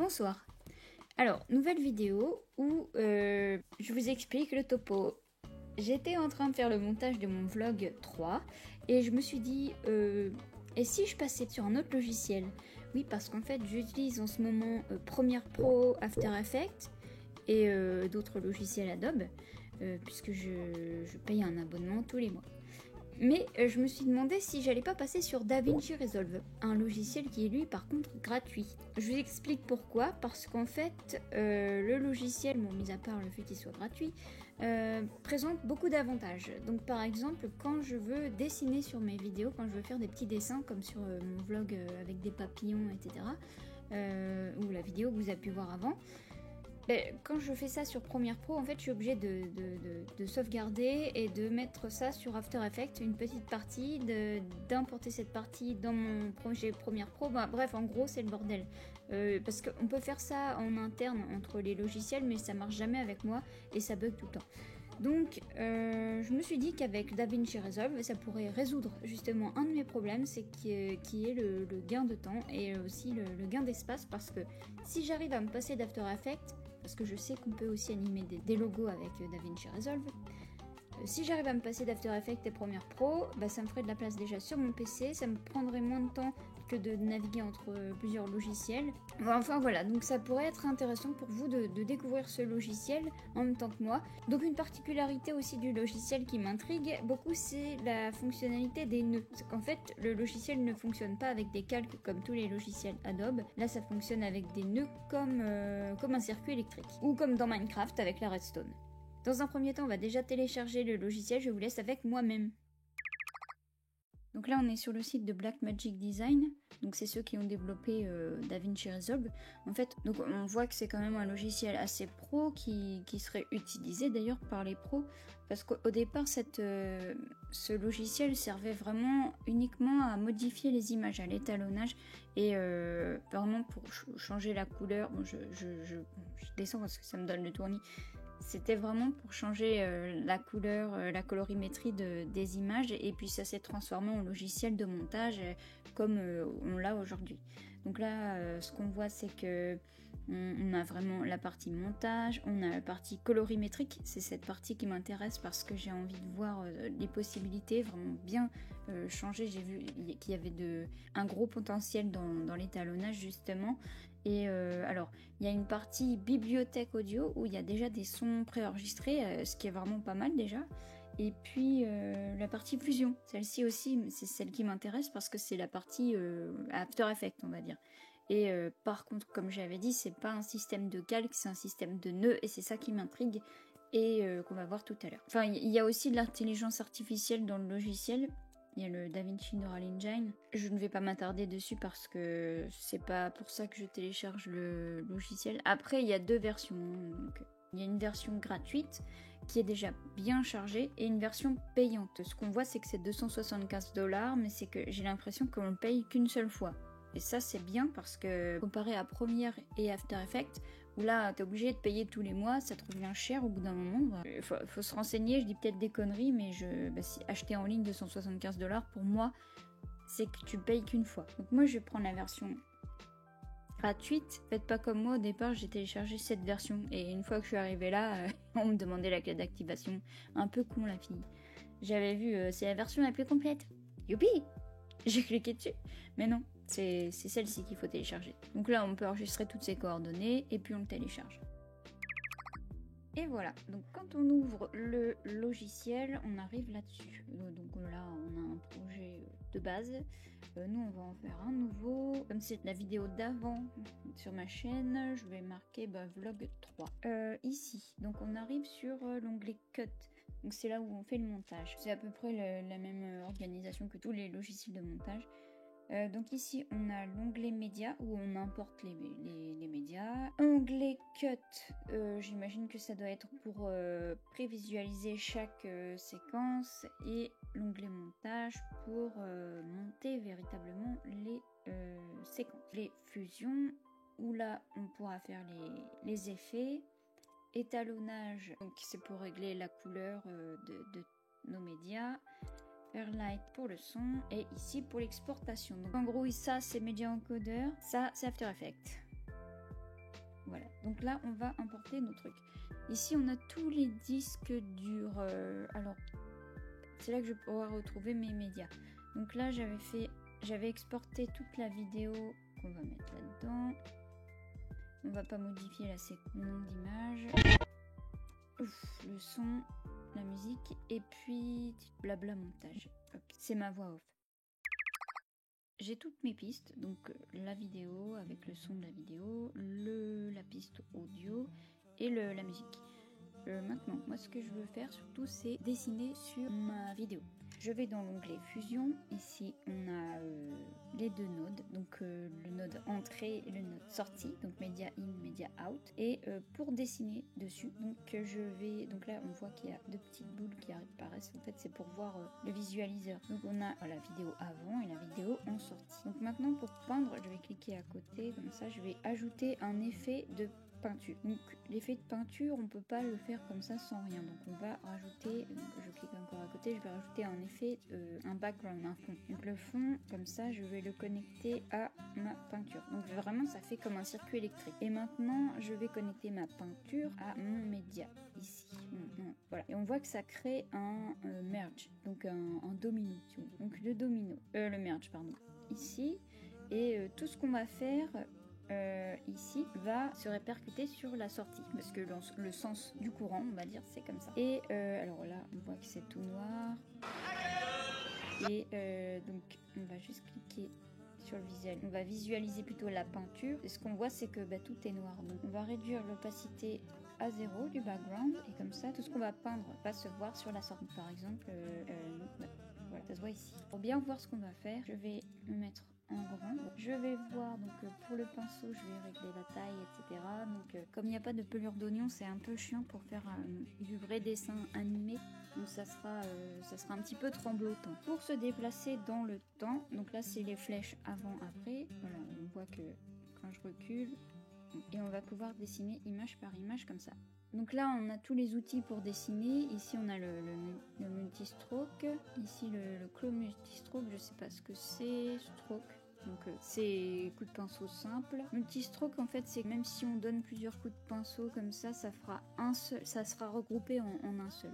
Bonsoir. Alors, nouvelle vidéo où je vous explique le topo. J'étais en train de faire le montage de mon vlog 3 et je me suis dit, et si je passais sur un autre logiciel? Oui, parce qu'en fait, j'utilise en ce moment Premiere Pro, After Effects et d'autres logiciels Adobe, puisque je paye un abonnement tous les mois. Mais je me suis demandé si j'allais pas passer sur DaVinci Resolve, un logiciel qui est lui par contre gratuit. Je vous explique pourquoi, parce qu'en fait le logiciel, bon mis à part le fait qu'il soit gratuit, présente beaucoup d'avantages. Donc par exemple quand je veux dessiner sur mes vidéos, quand je veux faire des petits dessins comme sur mon vlog avec des papillons etc, ou la vidéo que vous avez pu voir avant, quand je fais ça sur Premiere Pro, en fait, je suis obligée de sauvegarder et de mettre ça sur After Effects, une petite partie, d'importer cette partie dans mon projet Premiere Pro. Bah, bref, en gros, c'est le bordel. Parce qu'on peut faire ça en interne entre les logiciels, mais ça marche jamais avec moi et ça bug tout le temps. Donc, je me suis dit qu'avec DaVinci Resolve, ça pourrait résoudre justement un de mes problèmes, c'est qui est le gain de temps et aussi le gain d'espace, parce que si j'arrive à me passer d'After Effects, parce que je sais qu'on peut aussi animer des logos avec DaVinci Resolve, si j'arrive à me passer d'After Effects et Premiere Pro, ça me ferait de la place déjà sur mon PC, ça me prendrait moins de temps que de naviguer entre plusieurs logiciels. Enfin voilà, donc ça pourrait être intéressant pour vous de découvrir ce logiciel en même temps que moi. Donc une particularité aussi du logiciel qui m'intrigue beaucoup, c'est la fonctionnalité des nœuds. Parce qu'en fait, le logiciel ne fonctionne pas avec des calques comme tous les logiciels Adobe. Là, ça fonctionne avec des nœuds comme un circuit électrique. Ou comme dans Minecraft avec la redstone. Dans un premier temps, on va déjà télécharger le logiciel, je vous laisse avec moi-même. Donc là, on est sur le site de Blackmagic Design, donc c'est ceux qui ont développé DaVinci Resolve. En fait, donc on voit que c'est quand même un logiciel assez pro qui serait utilisé d'ailleurs par les pros, parce qu'au départ, ce logiciel servait vraiment uniquement à modifier les images, à l'étalonnage, et vraiment pour changer la couleur. Bon, je descends parce que ça me donne le tournis. C'était vraiment pour changer la couleur, la colorimétrie des images, et puis ça s'est transformé en logiciel de montage comme on l'a aujourd'hui. Donc là, ce qu'on voit, c'est que on a vraiment la partie montage, on a la partie colorimétrique, c'est cette partie qui m'intéresse parce que j'ai envie de voir les possibilités vraiment bien changer. J'ai vu qu'il y avait un gros potentiel dans l'étalonnage justement. Et alors, il y a une partie bibliothèque audio où il y a déjà des sons préenregistrés, ce qui est vraiment pas mal déjà. Et puis la partie fusion, celle-ci aussi, c'est celle qui m'intéresse parce que c'est la partie After Effects, on va dire. Et par contre, comme j'avais dit, c'est pas un système de calque, c'est un système de nœuds, et c'est ça qui m'intrigue et qu'on va voir tout à l'heure. Enfin, il y a aussi de l'intelligence artificielle dans le logiciel. Il y a le DaVinci Neural Engine. Je ne vais pas m'attarder dessus parce que c'est pas pour ça que je télécharge le logiciel. Après, il y a deux versions. Donc, il y a une version gratuite qui est déjà bien chargée et une version payante. Ce qu'on voit, c'est que c'est 275$, mais c'est que j'ai l'impression qu'on le paye qu'une seule fois. Et ça, c'est bien parce que comparé à Premiere et After Effects, où là, t'es obligé de payer tous les mois, ça te revient cher au bout d'un moment. Il faut se renseigner, je dis peut-être des conneries, mais si acheter en ligne 275$, pour moi, c'est que tu payes qu'une fois. Donc moi, je vais prendre la version gratuite. Faites pas comme moi, au départ, j'ai téléchargé cette version. Et une fois que je suis arrivée là, on me demandait la clé d'activation. Un peu con, la fille. J'avais vu, c'est la version la plus complète. Youpi! J'ai cliqué dessus. Mais non. C'est celle-ci qu'il faut télécharger. Donc là, on peut enregistrer toutes ses coordonnées et puis on le télécharge. Et voilà. Donc quand on ouvre le logiciel, on arrive là-dessus. Donc là, on a un projet de base. Nous, on va en faire un nouveau. Comme c'est la vidéo d'avant sur ma chaîne, je vais marquer vlog 3. Ici, donc on arrive sur l'onglet Cut. Donc c'est là où on fait le montage. C'est à peu près la même organisation que tous les logiciels de montage. Donc ici on a l'onglet médias où on importe les médias. Onglet cut, j'imagine que ça doit être pour prévisualiser chaque séquence, et l'onglet montage pour monter véritablement les séquences. Les fusions, où là on pourra faire les effets. Étalonnage, donc c'est pour régler la couleur de nos médias. Fairlight pour le son, et ici pour l'exportation. Donc en gros, ça c'est Media Encoder, ça c'est After Effects. Voilà, donc là on va importer nos trucs. Ici on a tous les disques durs. Alors c'est là que je vais pouvoir retrouver mes médias. Donc là j'avais exporté toute la vidéo qu'on va mettre là-dedans. On va pas modifier là, c'est le nom d'image. Le son, la musique et puis blabla montage. C'est ma voix off. J'ai toutes mes pistes, donc la vidéo avec le son de la vidéo, la piste audio et la musique. Maintenant, moi ce que je veux faire surtout c'est dessiner sur ma vidéo. Je vais dans l'onglet Fusion, ici on a les deux nodes, donc le node entrée et le node sortie, donc Media In, Media Out. Et pour dessiner dessus, donc là on voit qu'il y a deux petites boules qui apparaissent, en fait c'est pour voir le visualiseur. Donc on a la vidéo avant et la vidéo en sortie. Donc maintenant pour peindre, je vais cliquer à côté, comme ça je vais ajouter un effet de peinture. Donc l'effet de peinture on peut pas le faire comme ça sans rien, donc on va rajouter, je clique encore à côté, je vais rajouter un effet, un background, un fond. Donc le fond comme ça je vais le connecter à ma peinture, donc vraiment ça fait comme un circuit électrique. Et maintenant je vais connecter ma peinture à mon média ici. Voilà, et on voit que ça crée un merge, donc un domino, donc le merge pardon ici. Et tout ce qu'on va faire ici va se répercuter sur la sortie parce que le sens du courant on va dire c'est comme ça. Et alors là on voit que c'est tout noir et donc on va juste cliquer sur le visuel, on va visualiser plutôt la peinture et ce qu'on voit c'est que tout est noir, donc on va réduire l'opacité à 0 du background et comme ça tout ce qu'on va peindre va se voir sur la sortie. Par exemple voilà, ça se voit ici. Pour bien voir ce qu'on va faire, je vais me mettre en grand. Je vais voir, donc pour le pinceau, je vais régler la taille, etc. Donc comme il n'y a pas de pelure d'oignon, c'est un peu chiant pour faire du vrai dessin animé. Donc ça sera un petit peu tremblotant. Pour se déplacer dans le temps, donc là c'est les flèches avant-après. Voilà, on voit que quand je recule, et on va pouvoir dessiner image par image comme ça. Donc là on a tous les outils pour dessiner. Ici on a le multistroke, ici le clos multistroke, je sais pas ce que c'est, stroke. Donc c'est coup de pinceau simple. Multistroke en fait c'est que même si on donne plusieurs coups de pinceau comme ça, ça fera un seul, ça sera regroupé en un seul.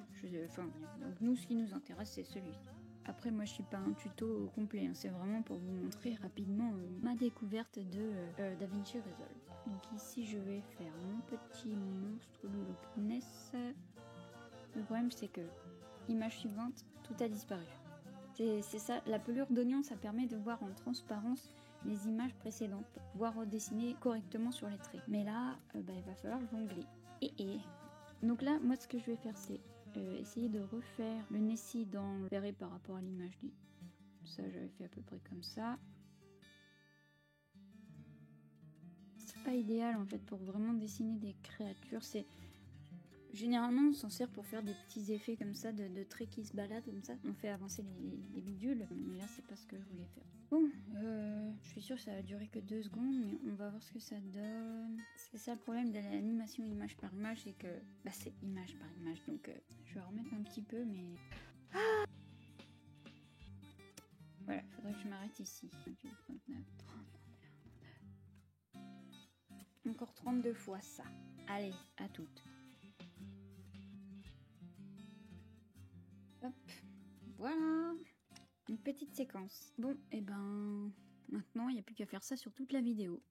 Donc nous ce qui nous intéresse c'est celui-ci. Après moi je suis pas un tuto complet, hein. C'est vraiment pour vous montrer rapidement ma découverte de DaVinci Resolve. Donc ici je vais faire mon petit monstre de Loch. Le problème c'est que image suivante, tout a disparu. C'est ça, la pelure d'oignon ça permet de voir en transparence les images précédentes, pour pouvoir redessiner correctement sur les traits. Mais là il va falloir jongler. Donc là moi ce que je vais faire c'est essayer de refaire le Nessie dans le verré par rapport à l'image du. Ça j'avais fait à peu près comme ça. C'est pas idéal en fait pour vraiment dessiner des créatures. C'est généralement on s'en sert pour faire des petits effets comme ça de traits qui se baladent comme ça. On fait avancer les bidules, mais là c'est pas ce que je voulais faire. Bon, je suis sûre que ça va durer que 2 secondes, mais on va voir ce que ça donne. C'est ça le problème de l'animation image par image, c'est que c'est image par image, donc je vais remettre un petit peu, mais voilà, faudrait que je m'arrête ici. 28, 29, 30, encore 32 fois ça. Allez, à toutes. Hop, voilà. Une petite séquence. Bon, et maintenant, il n'y a plus qu'à faire ça sur toute la vidéo.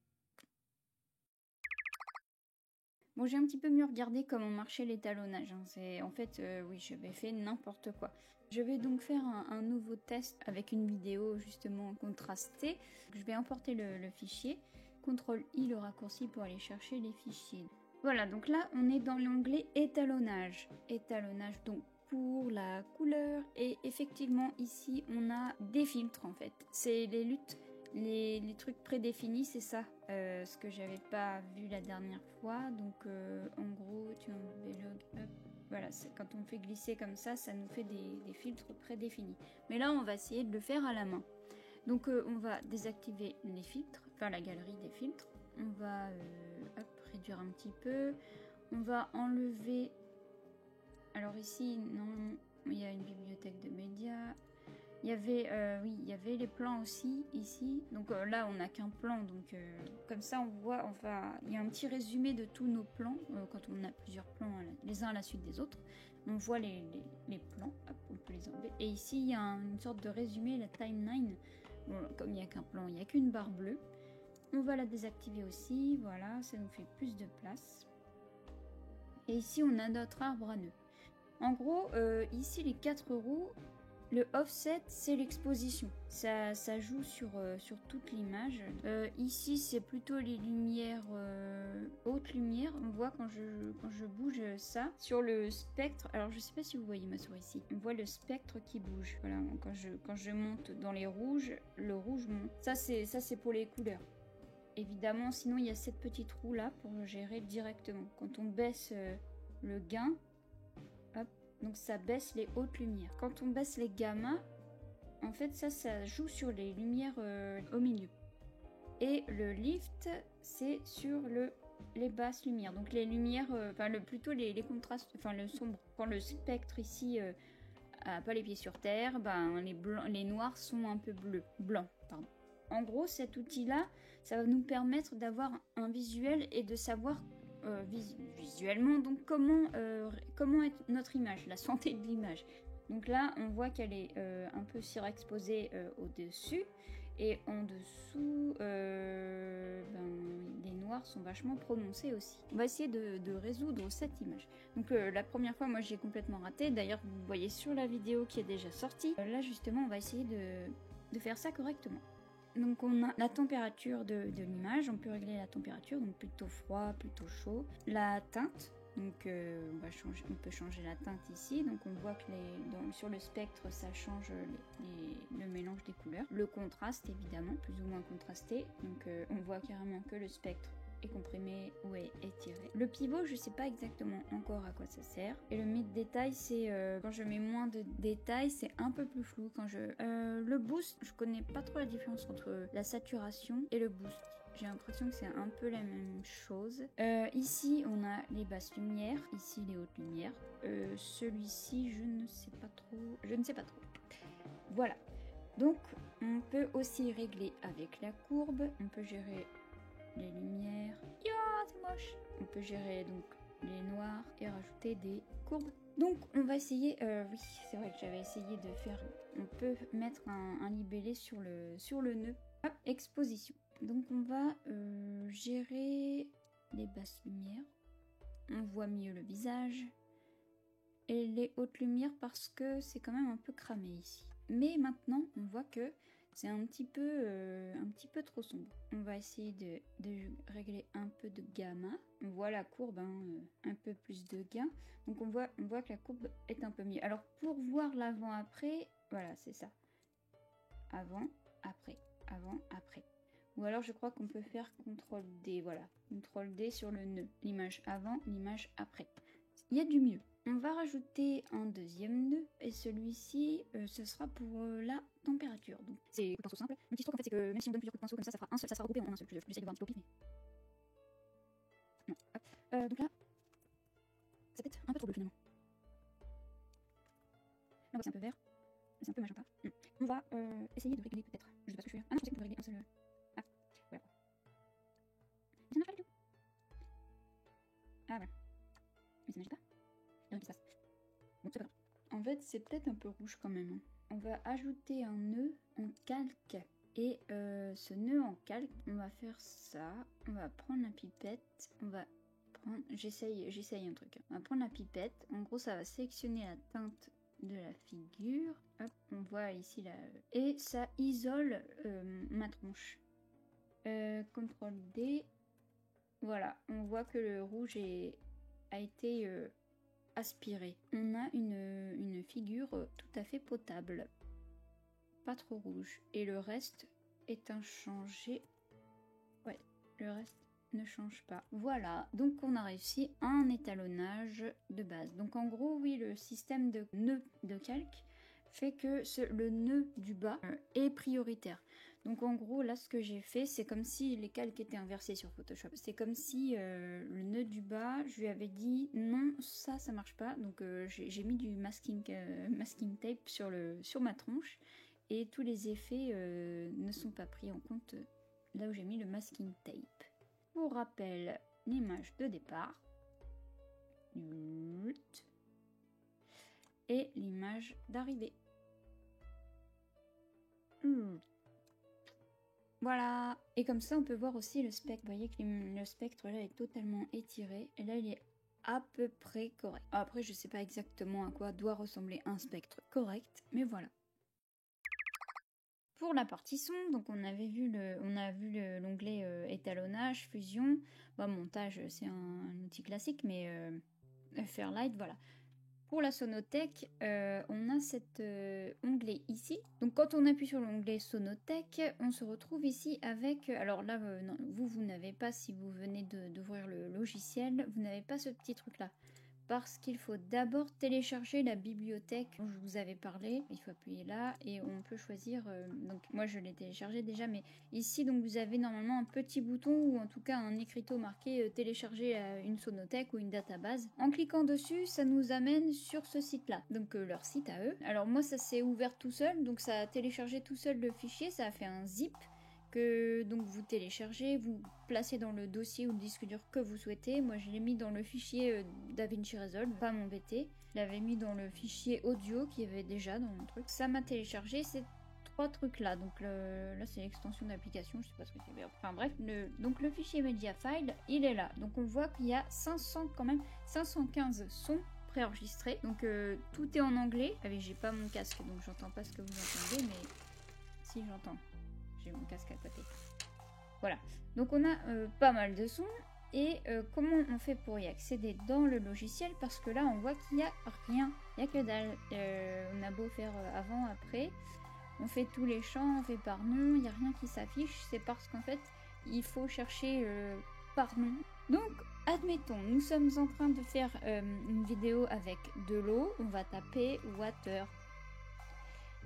Bon, j'ai un petit peu mieux regardé comment marchait l'étalonnage. En fait, oui, j'avais fait n'importe quoi. Je vais donc faire un nouveau test avec une vidéo justement contrastée. Je vais importer le fichier. CTRL-I le raccourci pour aller chercher les fichiers. Voilà, donc là, on est dans l'onglet étalonnage. Étalonnage, donc pour la couleur. Et effectivement, ici, on a des filtres en fait. C'est les luttes. Les trucs prédéfinis, c'est ça, ce que j'avais pas vu la dernière fois. Donc en gros, tu enlèves voilà, quand on fait glisser comme ça, ça nous fait des filtres prédéfinis. Mais là, on va essayer de le faire à la main. Donc on va désactiver les filtres, enfin la galerie des filtres. On va réduire un petit peu. On va enlever. Alors ici, non, il y a une bibliothèque de médias. Oui, il y avait les plans aussi ici. Donc là, on n'a qu'un plan, donc comme ça, on voit, enfin, il y a un petit résumé de tous nos plans quand on a plusieurs plans les uns à la suite des autres. On voit les plans, hop, on peut les enlever. Et ici, il y a une sorte de résumé, la timeline. Bon, comme il n'y a qu'un plan, il n'y a qu'une barre bleue. On va la désactiver aussi, voilà, ça nous fait plus de place. Et ici, on a notre arbre à nœuds. En gros, ici, les 4 roues. Le offset, c'est l'exposition. Ça joue sur toute l'image. Ici, c'est plutôt les lumières, hautes lumières. On voit quand je bouge ça. Sur le spectre, alors je sais pas si vous voyez ma souris ici. On voit le spectre qui bouge. Voilà, quand je monte dans les rouges, le rouge monte. Ça, c'est pour les couleurs. Évidemment, sinon, il y a cette petite roue là pour gérer directement. Quand on baisse le gain, hop. Donc ça baisse les hautes lumières. Quand on baisse les gammas, en fait ça joue sur les lumières au milieu. Et le lift, c'est sur les basses lumières. Donc les lumières, plutôt les contrastes, enfin le sombre. Quand le spectre ici a pas les pieds sur terre, ben les noirs sont un peu blancs. Pardon. En gros, cet outil-là, ça va nous permettre d'avoir un visuel et de savoir visuellement donc comment est notre image, la santé de l'image. Donc là on voit qu'elle est un peu surexposée au-dessus et en dessous les noirs sont vachement prononcés aussi. On va essayer de résoudre cette image. Donc la première fois moi j'ai complètement raté, d'ailleurs vous voyez sur la vidéo qui est déjà sortie. Là justement on va essayer de faire ça correctement. Donc on a la température de l'image, on peut régler la température, donc plutôt froid, plutôt chaud. La teinte, donc on peut changer la teinte ici, donc on voit que sur le spectre ça change le mélange des couleurs. Le contraste évidemment, plus ou moins contrasté, donc on voit carrément que le spectre est comprimé ou est étiré. Le pivot, je sais pas exactement encore à quoi ça sert. Et le mid détail, c'est quand je mets moins de détails, c'est un peu plus flou. Le boost, je connais pas trop la différence entre la saturation et le boost. J'ai l'impression que c'est un peu la même chose. Ici, on a les basses lumières, ici les hautes lumières. Celui-ci, je ne sais pas trop. Voilà. Donc, on peut aussi régler avec la courbe. On peut gérer les lumières. C'est moche. On peut gérer donc les noirs et rajouter des courbes. Donc on va essayer, oui c'est vrai que j'avais essayé de faire, on peut mettre un libellé sur le nœud. Hop, exposition. Donc on va gérer les basses lumières. On voit mieux le visage. Et les hautes lumières parce que c'est quand même un peu cramé ici. Mais maintenant on voit que c'est un petit peu trop sombre. On va essayer de régler un peu de gamma. On voit la courbe, un peu plus de gain. Donc on voit que la courbe est un peu mieux. Alors pour voir l'avant-après, voilà, c'est ça. Avant, après, avant, après. Ou alors je crois qu'on peut faire CTRL-D, voilà. CTRL-D sur le nœud. L'image avant, l'image après. Il y a du mieux. On va rajouter un deuxième nœud et celui-ci, ce sera pour la température. Donc c'est coup de pinceau simple. Le petit truc en fait c'est que même si on donne plusieurs coups de pinceau comme ça fera un seul, ça sera regroupé en un seul. J'essaie de voir un petit peu au pif, mais... Non. Hop. Donc là, c'est peut-être un peu trop bleu finalement. Là c'est un peu vert, c'est un peu magenta. On va essayer de régler peut-être. Je sais pas ce que je fais. Ah non, je sais qu'on peut régler un seul. Ah, voilà. Ça marche pas du tout. Ah voilà. Mais ça marche pas. Bon, c'est pas grave. En fait, c'est peut-être un peu rouge quand même. On va ajouter un nœud en calque. Et ce nœud en calque, on va faire ça. On va prendre la pipette. On va prendre... J'essaye un truc. On va prendre la pipette. En gros, ça va sélectionner la teinte de la figure. Hop, on voit ici là. Et ça isole ma tronche. CTRL D. Voilà, on voit que le rouge a été... aspiré. On a une figure tout à fait potable. Pas trop rouge. Et le reste est inchangé. Ouais, le reste ne change pas. Voilà, donc on a réussi un étalonnage de base. Donc en gros, oui, le système de nœud de calque fait que le nœud du bas est prioritaire. Donc en gros, là, ce que j'ai fait, c'est comme si les calques étaient inversés sur Photoshop. C'est comme si le nœud du bas, je lui avais dit non, ça marche pas. Donc j'ai mis du masking tape sur ma tronche. et tous les effets ne sont pas pris en compte là où j'ai mis le masking tape. Pour rappel, l'image de départ et l'image d'arrivée. Voilà. Et comme ça, on peut voir aussi le spectre. Vous voyez que le spectre là est totalement étiré. Et là, il est à peu près correct. Après, je sais pas exactement à quoi doit ressembler un spectre correct, mais voilà. Pour la partie son, donc on a vu l'onglet étalonnage, fusion. Bon, montage, c'est un outil classique, mais Fairlight, voilà. Pour la Sonothèque, on a cet onglet ici. Donc quand on appuie sur l'onglet Sonothèque, on se retrouve ici avec... alors là, non, vous n'avez pas, si vous venez d'ouvrir le logiciel, vous n'avez pas ce petit truc-là. Parce qu'il faut d'abord télécharger la bibliothèque dont je vous avais parlé. Il faut appuyer là et on peut choisir... donc moi je l'ai téléchargé déjà, mais ici donc vous avez normalement un petit bouton ou en tout cas un écriteau marqué télécharger une sonothèque ou une database. En cliquant dessus, ça nous amène sur ce site-là. Donc leur site à eux. Alors moi ça s'est ouvert tout seul, donc ça a téléchargé tout seul le fichier, ça a fait un zip. Que donc vous téléchargez, vous placez dans le dossier ou le disque dur que vous souhaitez. Moi je l'ai mis dans le fichier DaVinci Resolve, pas m'embêter. Je l'avais mis dans le fichier audio qu'il y avait déjà dans mon truc. Ça m'a téléchargé ces trois trucs là. Donc là c'est l'extension d'application, je sais pas ce que c'est. Enfin bref, donc le fichier Media File, il est là. Donc on voit qu'il y a 515 sons préenregistrés. Donc tout est en anglais. Ah oui, j'ai pas mon casque donc j'entends pas ce que vous entendez, mais si j'entends. J'ai mon casque à côté. Voilà. Donc on a pas mal de sons. Et comment on fait pour y accéder dans le logiciel? Parce que là, on voit qu'il n'y a rien. Il n'y a que dalle. On a beau faire avant, après. On fait tous les champs, on fait par nom. Il n'y a rien qui s'affiche. C'est parce qu'en fait, il faut chercher par nom. Donc, admettons, nous sommes en train de faire une vidéo avec de l'eau. On va taper water.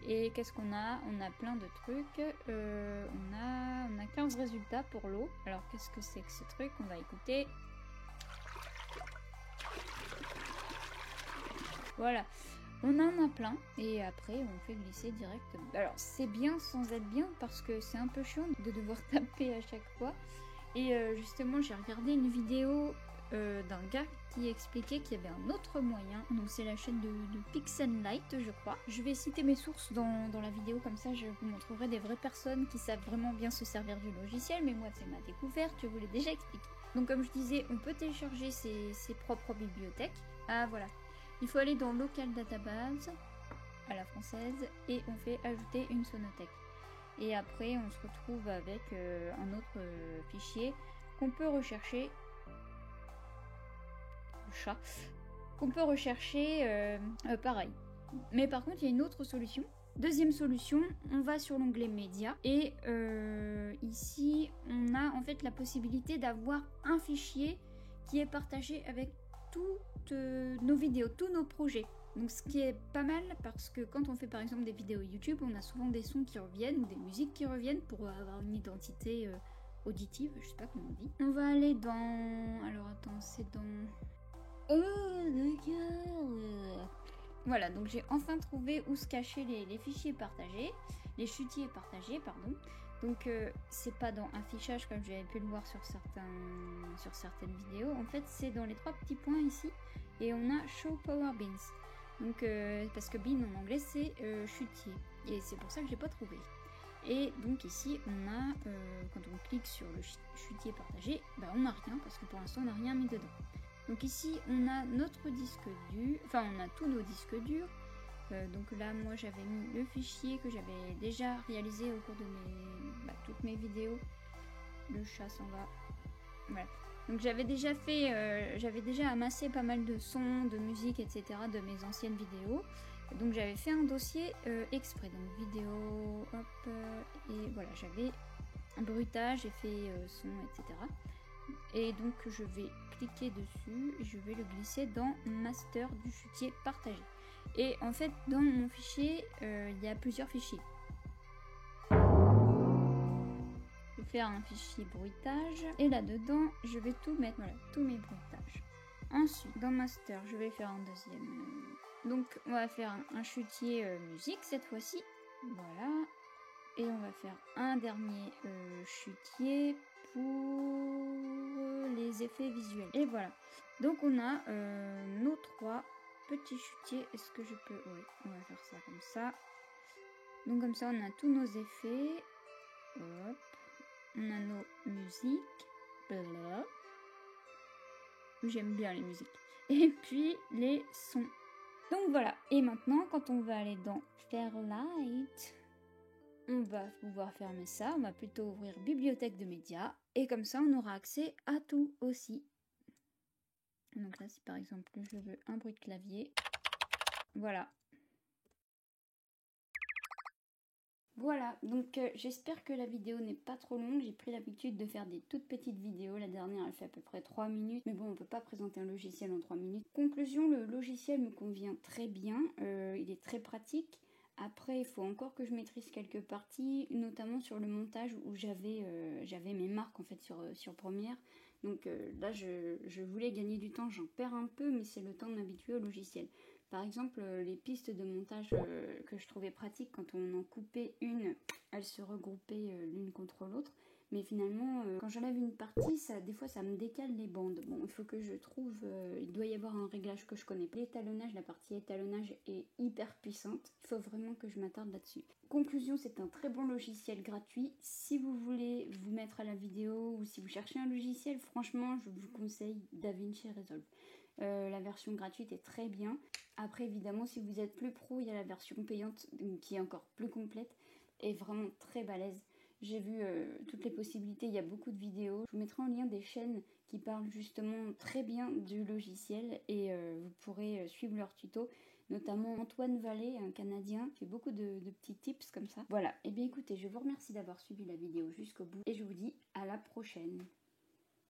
Et qu'est-ce qu'on a? On a plein de trucs. On a 15 résultats pour l'eau. Alors qu'est-ce que c'est que ce truc? On va écouter. Voilà. On en a plein. Et après on fait glisser directement. Alors c'est bien sans être bien parce que c'est un peu chiant de devoir taper à chaque fois. Et justement j'ai regardé une vidéo d'un gars qui expliquait qu'il y avait un autre moyen. Donc c'est la chaîne de Pixenlight, je crois. Je vais citer mes sources dans la vidéo, comme ça je vous montrerai des vraies personnes qui savent vraiment bien se servir du logiciel, mais moi c'est ma découverte, je vous l'ai déjà expliqué. Donc comme je disais, on peut télécharger ses propres bibliothèques. Ah voilà, il faut aller dans Local Database à la française et on fait ajouter une sonothèque. Et après on se retrouve avec un autre fichier qu'on peut rechercher. Chat, qu'on peut rechercher pareil. Mais par contre, il y a une autre solution. Deuxième solution, on va sur l'onglet Média et ici, on a en fait la possibilité d'avoir un fichier qui est partagé avec toutes nos vidéos, tous nos projets. Donc ce qui est pas mal parce que quand on fait par exemple des vidéos YouTube, on a souvent des sons qui reviennent ou des musiques qui reviennent pour avoir une identité auditive, je sais pas comment on dit. On va aller dans... Alors attends, c'est dans... Voilà, donc j'ai enfin trouvé où se cacher les fichiers partagés, les chutiers partagés, pardon. Donc c'est pas dans affichage comme j'avais pu le voir sur certaines vidéos. En fait, c'est dans les trois petits points ici et on a Show Power Bins. Donc parce que bin en anglais c'est chutier et c'est pour ça que j'ai pas trouvé. Et donc ici on a quand on clique sur le chutier partagé, bah on n'a rien parce que pour l'instant on n'a rien mis dedans. Donc ici on a notre disque dur, enfin on a tous nos disques durs. Donc là moi j'avais mis le fichier que j'avais déjà réalisé au cours de toutes mes vidéos. Le chat s'en va. Voilà. Donc j'avais déjà amassé pas mal de sons, de musique, etc. de mes anciennes vidéos. Donc j'avais fait un dossier exprès, donc vidéo, hop, et voilà, j'avais un bruitage, j'ai fait son, etc. Et donc je vais cliquer dessus, je vais le glisser dans master du chutier partagé. Et en fait dans mon fichier, il y a plusieurs fichiers. Je vais faire un fichier bruitage et là-dedans je vais tout mettre, voilà, tous mes bruitages. Ensuite dans master je vais faire un deuxième. Donc on va faire un chutier musique cette fois-ci. Voilà. Et on va faire un dernier chutier pour les effets visuels. Et voilà. Donc on a nos 3 petits chutiers. Est-ce que je peux... Oui, on va faire ça comme ça. Donc comme ça on a tous nos effets. Hop. On a nos musiques. Là. J'aime bien les musiques. Et puis les sons. Donc voilà. Et maintenant quand on va aller dans Fairlight, on va pouvoir fermer ça, on va plutôt ouvrir bibliothèque de médias, et comme ça on aura accès à tout aussi. Donc là si par exemple je veux un bruit de clavier, voilà. Voilà, donc j'espère que la vidéo n'est pas trop longue, j'ai pris l'habitude de faire des toutes petites vidéos, la dernière elle fait à peu près 3 minutes, mais bon on peut pas présenter un logiciel en 3 minutes. Conclusion, le logiciel me convient très bien, il est très pratique. Après, il faut encore que je maîtrise quelques parties, notamment sur le montage où j'avais mes marques en fait sur Premiere. Donc là, je voulais gagner du temps, j'en perds un peu, mais c'est le temps de m'habituer au logiciel. Par exemple, les pistes de montage que je trouvais pratiques, quand on en coupait une, elles se regroupaient l'une contre l'autre. Mais finalement, quand j'enlève une partie, des fois ça me décale les bandes. Bon, il faut que je trouve, il doit y avoir un réglage que je connais pas. L'étalonnage, la partie étalonnage est hyper puissante. Il faut vraiment que je m'attarde là-dessus. Conclusion, c'est un très bon logiciel gratuit. Si vous voulez vous mettre à la vidéo ou si vous cherchez un logiciel, franchement, je vous conseille DaVinci Resolve. La version gratuite est très bien. Après, évidemment, si vous êtes plus pro, il y a la version payante qui est encore plus complète et vraiment très balèze. J'ai vu toutes les possibilités, il y a beaucoup de vidéos. Je vous mettrai en lien des chaînes qui parlent justement très bien du logiciel et vous pourrez suivre leurs tutos. Notamment Antoine Vallée, un Canadien, qui fait beaucoup de petits tips comme ça. Voilà, et bien écoutez, je vous remercie d'avoir suivi la vidéo jusqu'au bout et je vous dis à la prochaine.